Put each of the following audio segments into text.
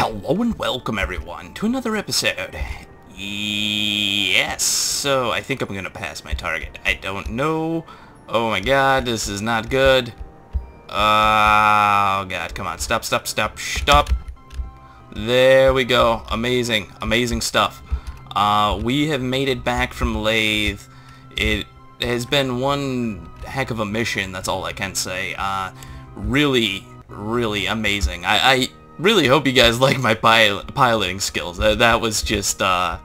Hello and welcome everyone to another episode. Yes, so I think I'm gonna pass my target. I don't know. Oh my god, this is not good. Oh god, come on, stop. There we go. Amazing stuff. We have made it back from Lathe. It has been one heck of a mission, that's all I can say. Really amazing. I really hope you guys like my piloting skills. That was just, yeah.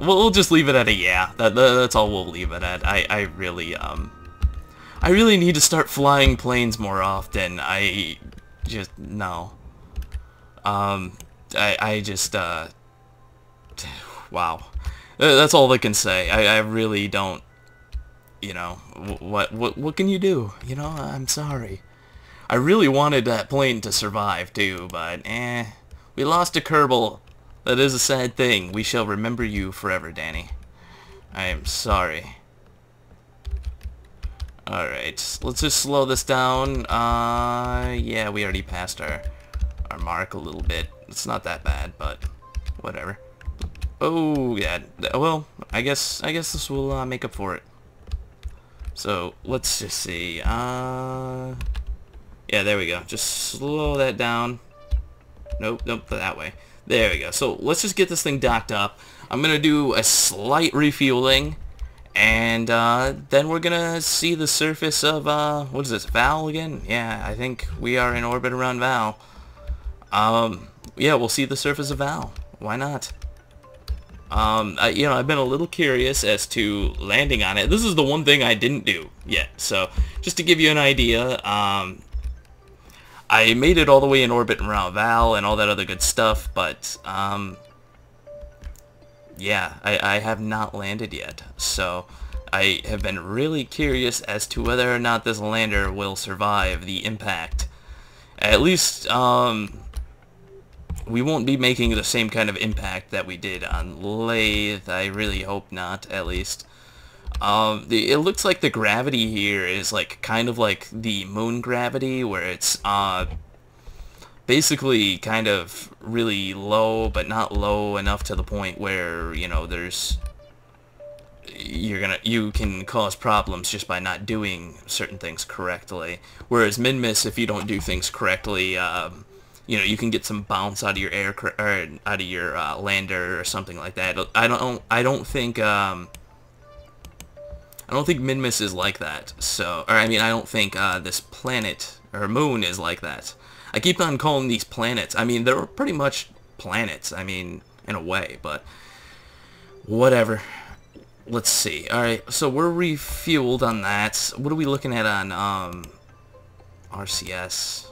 We'll just leave it at a yeah. That's all we'll leave it at. I really need to start flying planes more often. No. I just, wow. That's all I can say. I really don't, you know, what can you do? You know, I'm sorry. I really wanted that plane to survive too, but we lost to Kerbal. That is a sad thing. We shall remember you forever, Danny. I am sorry. Alright, let's just slow this down. Yeah, we already passed our mark a little bit. It's not that bad, but whatever. Oh, yeah. Well, I guess this will make up for it. So, let's just see. Yeah, there we go. Just slow that down. Nope, that way. There we go. So let's just get this thing docked up. I'm going to do a slight refueling. And then we're going to see the surface of, what is this, Vall again? Yeah, I think we are in orbit around Vall. Yeah, we'll see the surface of Vall. Why not? You know, I've been a little curious as to landing on it. This is the one thing I didn't do yet. So just to give you an idea, I made it all the way in orbit around Vall and all that other good stuff, but, yeah, I have not landed yet. So, I have been really curious as to whether or not this lander will survive the impact. At least, we won't be making the same kind of impact that we did on Lathe. I really hope not, at least. It looks like the gravity here is like kind of like the moon gravity, where it's basically kind of really low, but not low enough to the point where, you know, you can cause problems just by not doing certain things correctly. Whereas min-miss, if you don't do things correctly, you know, you can get some bounce out of your out of your lander or something like that. I don't think min-miss is like that. So, or I mean, I don't think this planet or moon is like that. I keep on calling these planets. I mean, they're pretty much planets. I mean, in a way, but whatever. Let's see. All right, so we're refueled on that. What are we looking at on RCS?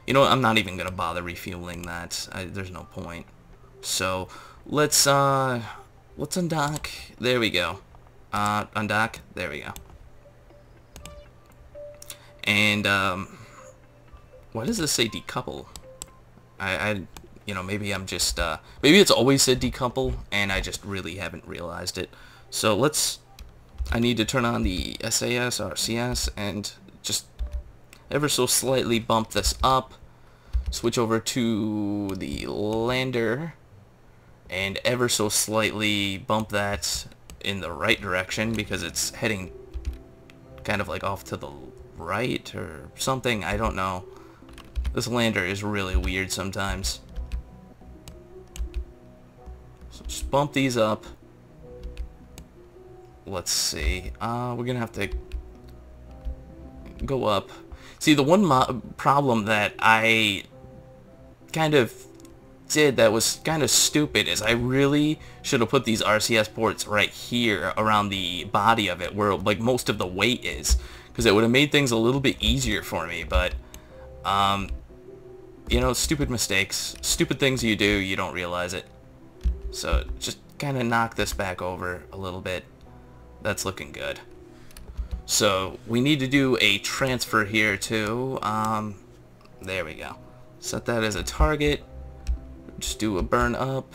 You know what? I'm not even gonna bother refueling that. There's no point. So let's undock. There we go. Undock. There we go. And why does this say decouple? You know, maybe I'm just maybe it's always said decouple and I just really haven't realized it. So I need to turn on the SAS or RCS and just ever so slightly bump this up. Switch over to the lander and ever so slightly bump that in the right direction because it's heading kind of like off to the right or something. I don't know. This lander is really weird sometimes. So just bump these up. Let's see. We're gonna have to go up. See, the one problem that I kind of did that was kind of stupid is I really should have put these RCS ports right here around the body of it where like most of the weight is, because it would have made things a little bit easier for me. But you know, stupid mistakes, stupid things you do, you don't realize it. So just kind of knock this back over a little bit. That's looking good. So we need to do a transfer here too. There we go. Set that as a target. Just do a burn up.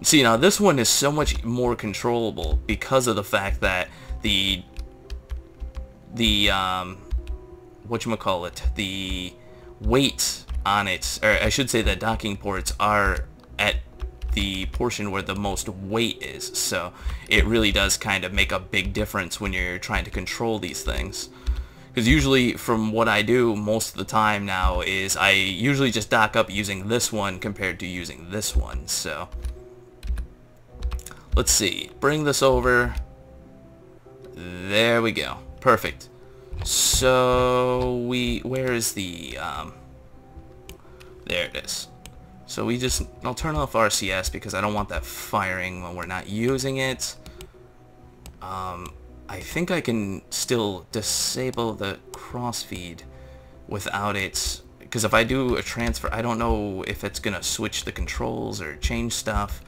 See, now this one is so much more controllable because of the fact that the whatchamacallit, the weight on it, or I should say the docking ports are at the portion where the most weight is, so it really does kind of make a big difference when you're trying to control these things. Because usually, from what I do most of the time now, is I usually just dock up using this one compared to using this one. So let's see, bring this over. There we go, perfect. So where is the there it is. So I'll turn off RCS because I don't want that firing when we're not using it. I think I can still disable the crossfeed without it, because if I do a transfer, I don't know if it's gonna switch the controls or change stuff.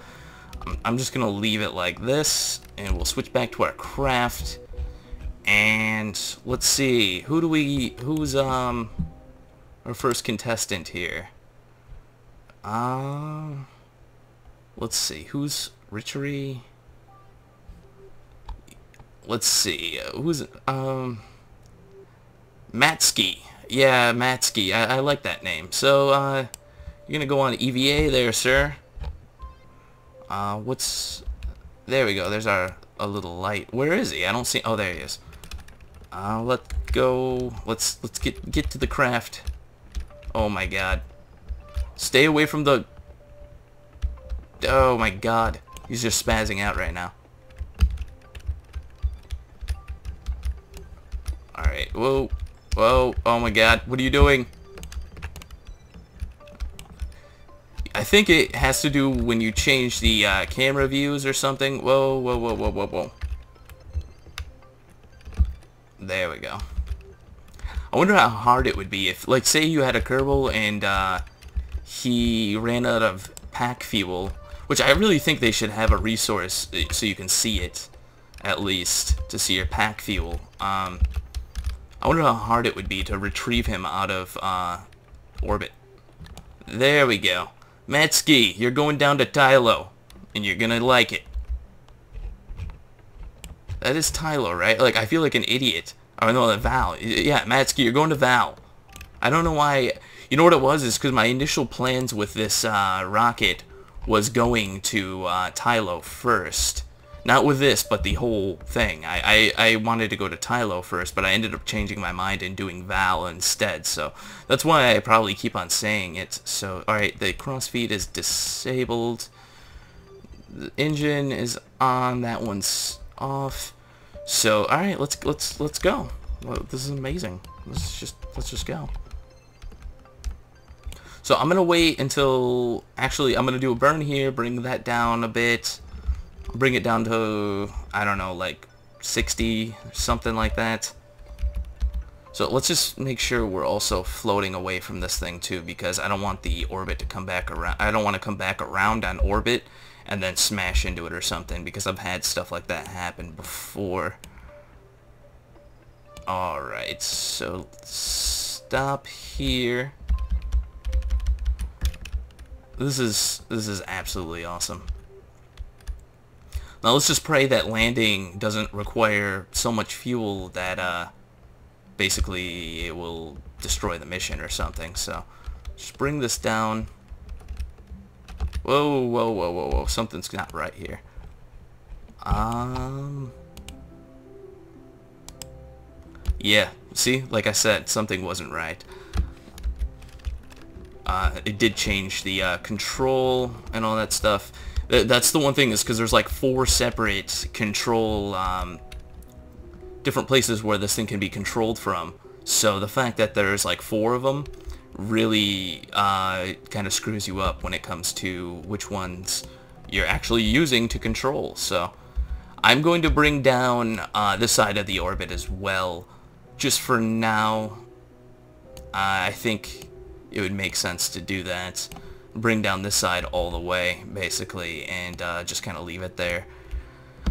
I'm just gonna leave it like this, and we'll switch back to our craft. And let's see, who's our first contestant here? Let's see, who's Richery? Let's see, who's, Matsky. Yeah, Matsky, I like that name. So, you're gonna go on EVA there, sir. There we go, there's a little light. Where is he? I don't see, oh, there he is. Let's go, let's get to the craft. Oh my god. Stay away from the, oh my god. He's just spazzing out right now. Alright, whoa, whoa, oh my god, what are you doing? I think it has to do when you change the camera views or something. Whoa, whoa, whoa, whoa, whoa, whoa. There we go. I wonder how hard it would be if, like, say you had a Kerbal and he ran out of pack fuel, which I really think they should have a resource so you can see it, at least, to see your pack fuel. I wonder how hard it would be to retrieve him out of orbit. There we go. Matsky, you're going down to Tylo, and you're gonna like it. That is Tylo, right? Like, I feel like an idiot. Oh no, the Vall. Yeah, Matsky, you're going to Vall. I don't know why. You know what it was? Is because my initial plans with this rocket was going to Tylo first. Not with this, but the whole thing. I wanted to go to Tylo first, but I ended up changing my mind and doing Vall instead. So that's why I probably keep on saying it. So, alright, the crossfeed is disabled. The engine is on. That one's off. So, alright, let's go. Well, this is amazing. Let's just go. So I'm gonna wait until, actually, I'm gonna do a burn here, bring that down a bit. Bring it down to, I don't know, like 60, something like that. So let's just make sure we're also floating away from this thing too, because I don't want the orbit to come back around. I don't want to come back around on orbit and then smash into it or something, because I've had stuff like that happen before. Alright, so stop here. This is absolutely awesome. Now let's just pray that landing doesn't require so much fuel that basically it will destroy the mission or something. So just bring this down. Whoa, whoa, whoa, whoa, whoa. Something's not right here. Yeah, see? Like I said, something wasn't right. It did change the control and all that stuff. That's the one thing, is because there's like 4 separate control, different places where this thing can be controlled from. So the fact that there's like 4 of them really kind of screws you up when it comes to which ones you're actually using to control. So I'm going to bring down this side of the orbit as well, just for now. I think it would make sense to do that. Bring down this side all the way, basically, and just kind of leave it there.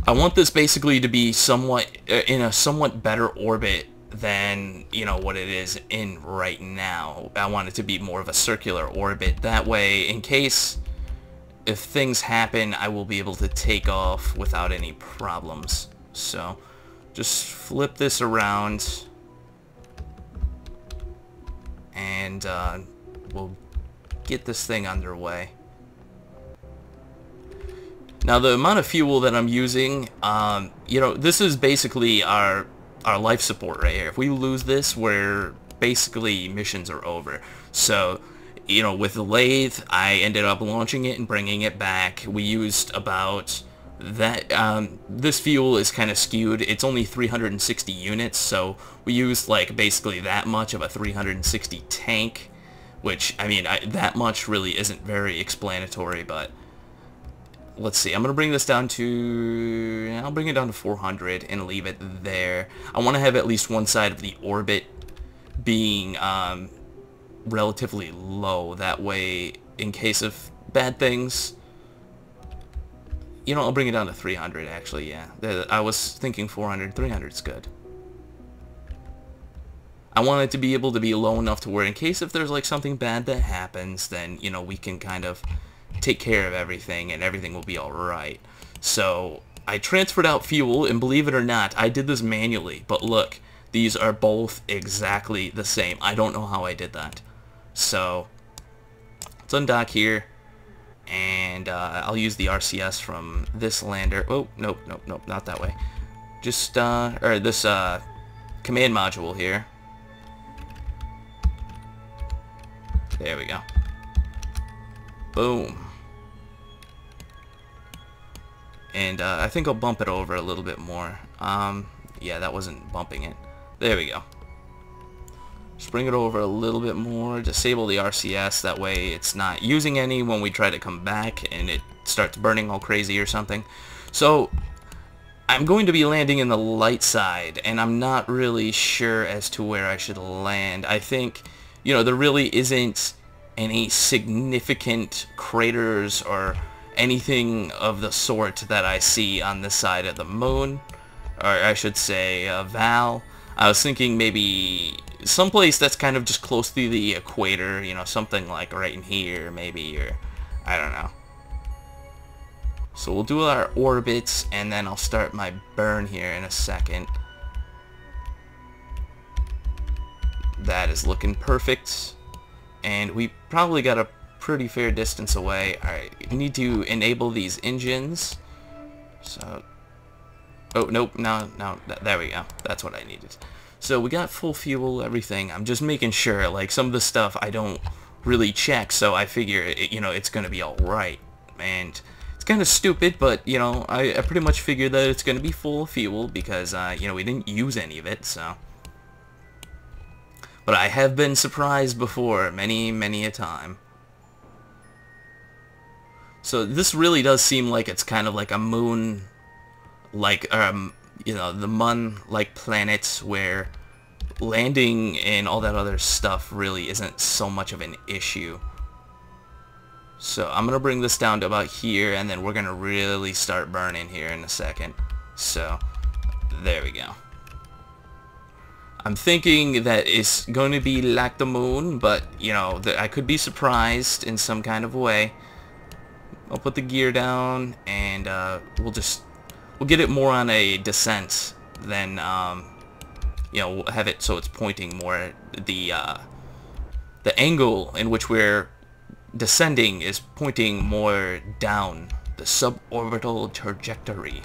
I want this basically to be somewhat in a somewhat better orbit than, you know, what it is in right now. I want it to be more of a circular orbit. That way, in case if things happen, I will be able to take off without any problems. So just flip this around, and we'll get this thing underway. Now, the amount of fuel that I'm using, you know, this is basically our life support right here. If we lose this, we're basically missions are over. So, you know, with the lathe, I ended up launching it and bringing it back. We used about that. This fuel is kind of skewed. It's only 360 units, so we used like basically that much of a 360 tank, which, I mean, that much really isn't very explanatory, but let's see. I'm going to bring this down to, I'll bring it down to 400 and leave it there. I want to have at least one side of the orbit being relatively low. That way, in case of bad things, you know, I'll bring it down to 300 actually, yeah. I was thinking 400. 300 is good. I want it to be able to be low enough to where in case if there's like something bad that happens, then, you know, we can kind of take care of everything and everything will be alright. So I transferred out fuel, and believe it or not, I did this manually, but look, these are both exactly the same. I don't know how I did that. So let's undock here, and I'll use the RCS from this lander. Oh, nope, nope, nope, not that way. Just or this command module here. There we go. Boom. And I think I'll bump it over a little bit more. Yeah, that wasn't bumping it. There we go. Just bring it over a little bit more. Disable the RCS. That way it's not using any when we try to come back and it starts burning all crazy or something. So I'm going to be landing in the light side, and I'm not really sure as to where I should land. I think, you know, there really isn't any significant craters or anything of the sort that I see on this side of the moon, or I should say Vall. I was thinking maybe someplace that's kind of just close to the equator, you know, something like right in here maybe, or I don't know. So we'll do our orbits, and then I'll start my burn here in a second. That is looking perfect, and we probably got a pretty fair distance away. Alright, need to enable these engines. So, oh, nope, no, there we go. That's what I needed. So we got full fuel, everything. I'm just making sure, like, some of the stuff I don't really check, so I figure, you know, it's gonna be alright. And it's kind of stupid, but, you know, I pretty much figured that it's gonna be full of fuel because, you know, we didn't use any of it, so. But I have been surprised before, many a time. So this really does seem like it's kind of like a moon, like, you know, the Mun-like planets where landing and all that other stuff really isn't so much of an issue. So I'm going to bring this down to about here, and then we're going to really start burning here in a second. So there we go. I'm thinking that it's going to be like the moon, but, you know, I could be surprised in some kind of way. I'll put the gear down, and we'll get it more on a descent than, you know, we'll have it so it's pointing more at the angle in which we're descending is pointing more down, the suborbital trajectory.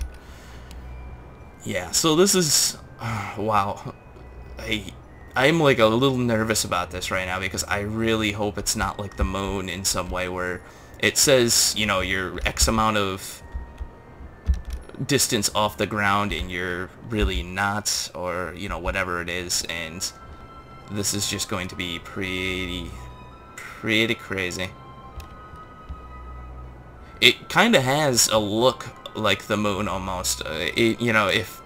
Yeah, so this is, wow. I'm like a little nervous about this right now because I really hope it's not like the moon in some way where it says, you know, you're X amount of distance off the ground and you're really not, or, you know, whatever it is, and this is just going to be pretty crazy. It kind of has a look like the moon almost. You know, if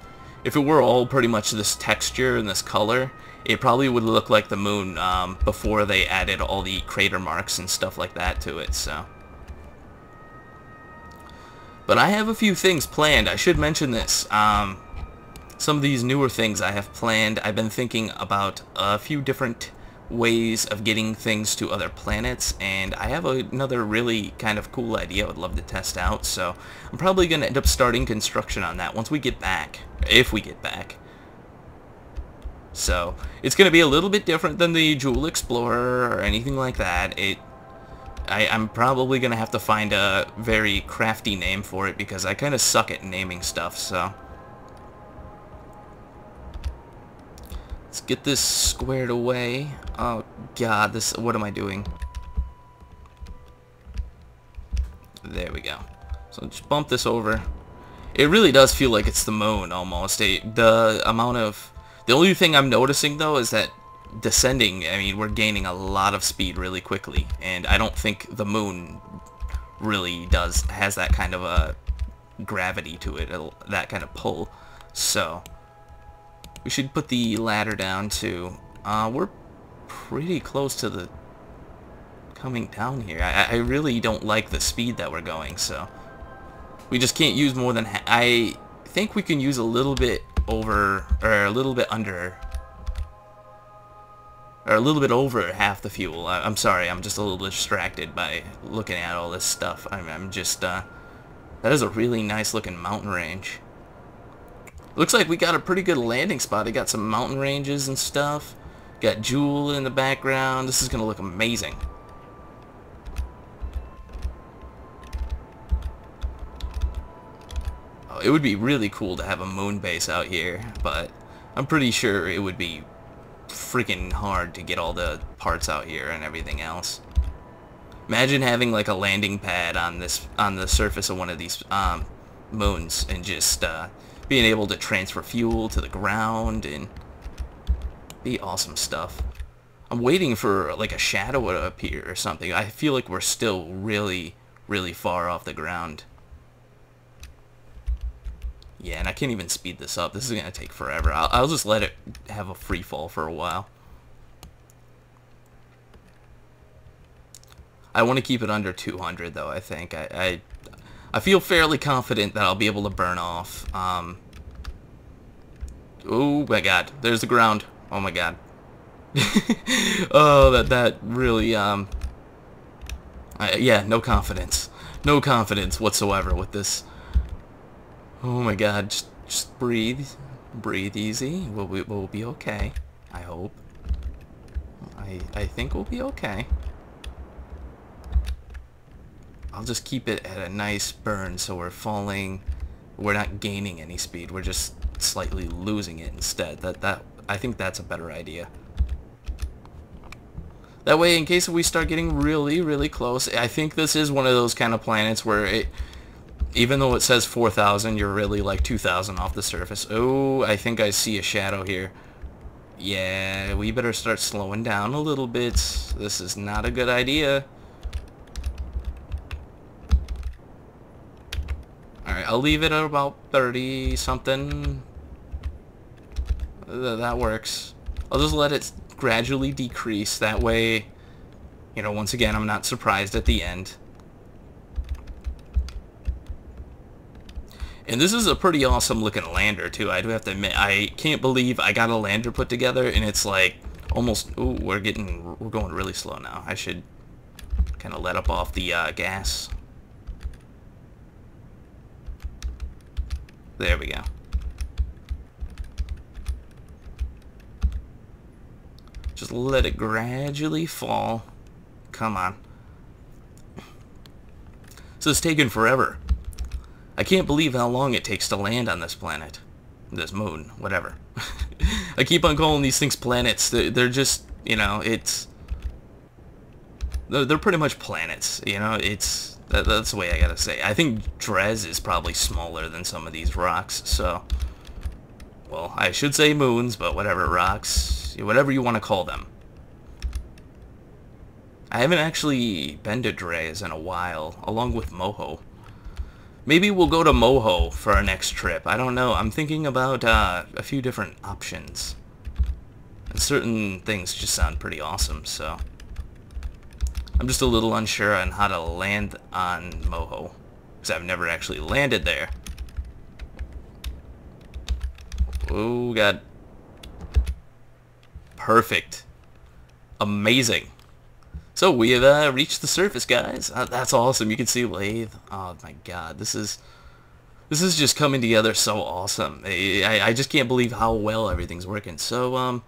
it were all pretty much this texture and this color, it probably would look like the moon before they added all the crater marks and stuff like that to it, so. But I have a few things planned. I should mention this. Some of these newer things I have planned. I've been thinking about a few different ways of getting things to other planets, and I have another really kind of cool idea I would love to test out, so I'm probably going to end up starting construction on that once we get back, if we get back. So it's going to be a little bit different than the Jewel Explorer or anything like that. I'm probably going to have to find a very crafty name for it because I kind of suck at naming stuff, so. Let's get this squared away. Oh god, what am I doing? There we go. So just bump this over. It really does feel like it's the moon almost. The only thing I'm noticing though is that descending, I mean, we're gaining a lot of speed really quickly, and I don't think the moon really has that kind of a gravity to it, that kind of pull. So we should put the ladder down too. We're pretty close to the coming down here. I really don't like the speed that we're going, so we just can't use more than I think we can use a little bit over, or a little bit under, or a little bit over half the fuel. I'm sorry, I'm just a little distracted by looking at all this stuff. I'm just, that is a really nice looking mountain range. Looks like we got a pretty good landing spot. They got some mountain ranges and stuff. Got Jewel in the background. This is gonna look amazing. Oh, it would be really cool to have a moon base out here, but I'm pretty sure it would be freaking hard to get all the parts out here and everything else. Imagine having like a landing pad on the surface of one of these moons and just being able to transfer fuel to the ground, and be awesome stuff. I'm waiting for like a shadow to appear or something. I feel like we're still really, really far off the ground. Yeah, and I can't even speed this up. This is gonna take forever. I'll just let it have a free fall for a while. I want to keep it under 200 though. I think I feel fairly confident that I'll be able to burn off. Oh my god, there's the ground. Oh my god. Oh, that really yeah, no confidence. No confidence whatsoever with this. Oh my god, just breathe. Breathe easy. We'll be okay. I hope. I think we'll be okay. I'll just keep it at a nice burn so we're not gaining any speed. We're just slightly losing it instead. I think that's a better idea. That way, in case we start getting really, really close, I think this is one of those kind of planets where even though it says 4,000, you're really like 2,000 off the surface. Oh, I think I see a shadow here. Yeah, we better start slowing down a little bit. This is not a good idea. Alright, I'll leave it at about 30 something. That works. I'll just let it gradually decrease. That way, you know, once again, I'm not surprised at the end. And this is a pretty awesome looking lander too, I do have to admit. I can't believe I got a lander put together and it's like almost, ooh, we're going really slow now. I should kind of let up off the gas. There we go. Just let it gradually fall. Come on. So it's taken forever. I can't believe how long it takes to land on this planet. This moon, whatever. I keep on calling these things planets. They're just, you know, they're pretty much planets, you know. That's the way I gotta say. I think Drez is probably smaller than some of these rocks, so, well, I should say moons, but whatever, rocks, whatever you want to call them. I haven't actually been to Drez in a while, along with Moho. Maybe we'll go to Moho for our next trip. I don't know. I'm thinking about a few different options. And certain things just sound pretty awesome, so I'm just a little unsure on how to land on Moho, because I've never actually landed there. Oh, God. Perfect. Amazing. So we have reached the surface, guys. That's awesome. You can see Lathe. Oh, my God. This is This is just coming together so awesome. I just can't believe how well everything's working. So,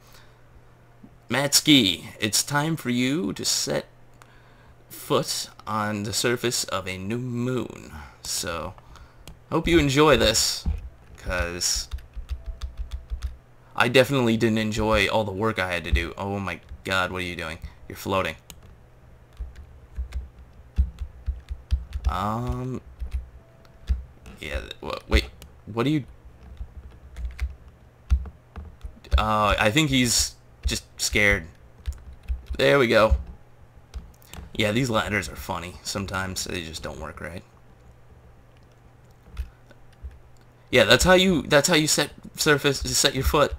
Matski, it's time for you to set foot on the surface of a new moon. So, hope you enjoy this, because I definitely didn't enjoy all the work I had to do. Oh my god, what are you doing? You're floating. Yeah, wait, what are you... I think he's just scared. There we go. Yeah, these ladders are funny. Sometimes they just don't work right. Yeah, that's how you set your foot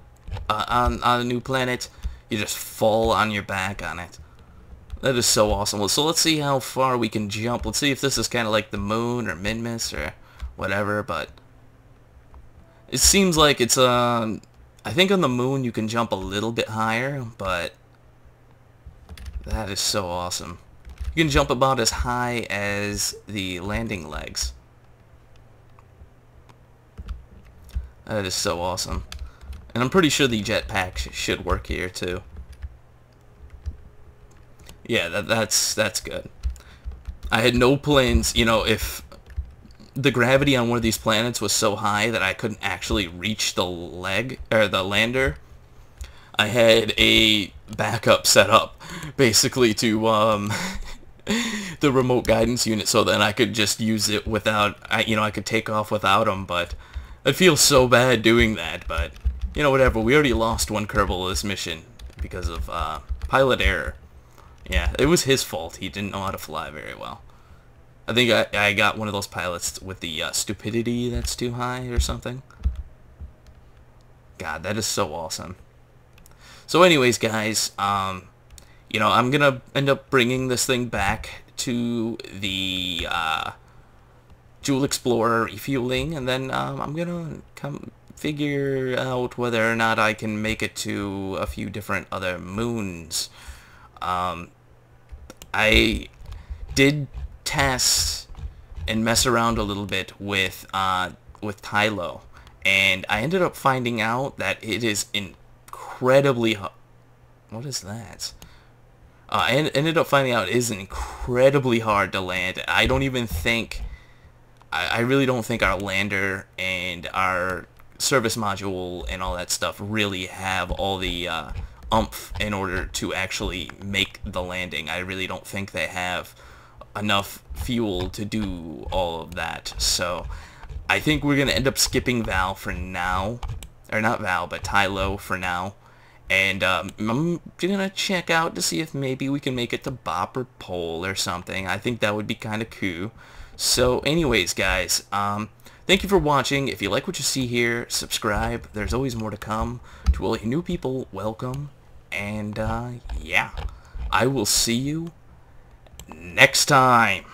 on a new planet. You just fall on your back on it. That is so awesome. So let's see how far we can jump. Let's see if this is kind of like the moon or Minmus or whatever, but it seems like it's I think on the moon you can jump a little bit higher, but that is so awesome. You can jump about as high as the landing legs. That is so awesome. And I'm pretty sure the jetpack should work here too. Yeah, that's good. I had no plans, you know, if the gravity on one of these planets was so high that I couldn't actually reach the leg or the lander, I had a backup set up basically to the remote guidance unit, so then I could just use it without, you know, I could take off without them. But it feels so bad doing that. But you know, whatever. We already lost one Kerbal this mission because of pilot error. Yeah, it was his fault. He didn't know how to fly very well. I think I got one of those pilots with the stupidity that's too high or something. God, that is so awesome. So anyways, guys, you know, I'm gonna end up bringing this thing back to the Jewel Explorer refueling, and then I'm gonna come figure out whether or not I can make it to a few different other moons. I did test and mess around a little bit with Tylo, and I ended up finding out that it is incredibly what is that? I ended up finding out it is incredibly hard to land. I don't even think I really don't think our lander and our service module and all that stuff really have all the oomph in order to actually make the landing. I really don't think they have enough fuel to do all of that. So I think we're going to end up skipping Vall for now. Or not Vall, but Tylo for now. And I'm going to check out to see if maybe we can make it to Bop or Pole or something. I think that would be kind of cool. So anyways, guys, thank you for watching. If you like what you see here, subscribe. There's always more to come. To all you new people, welcome. And yeah, I will see you next time.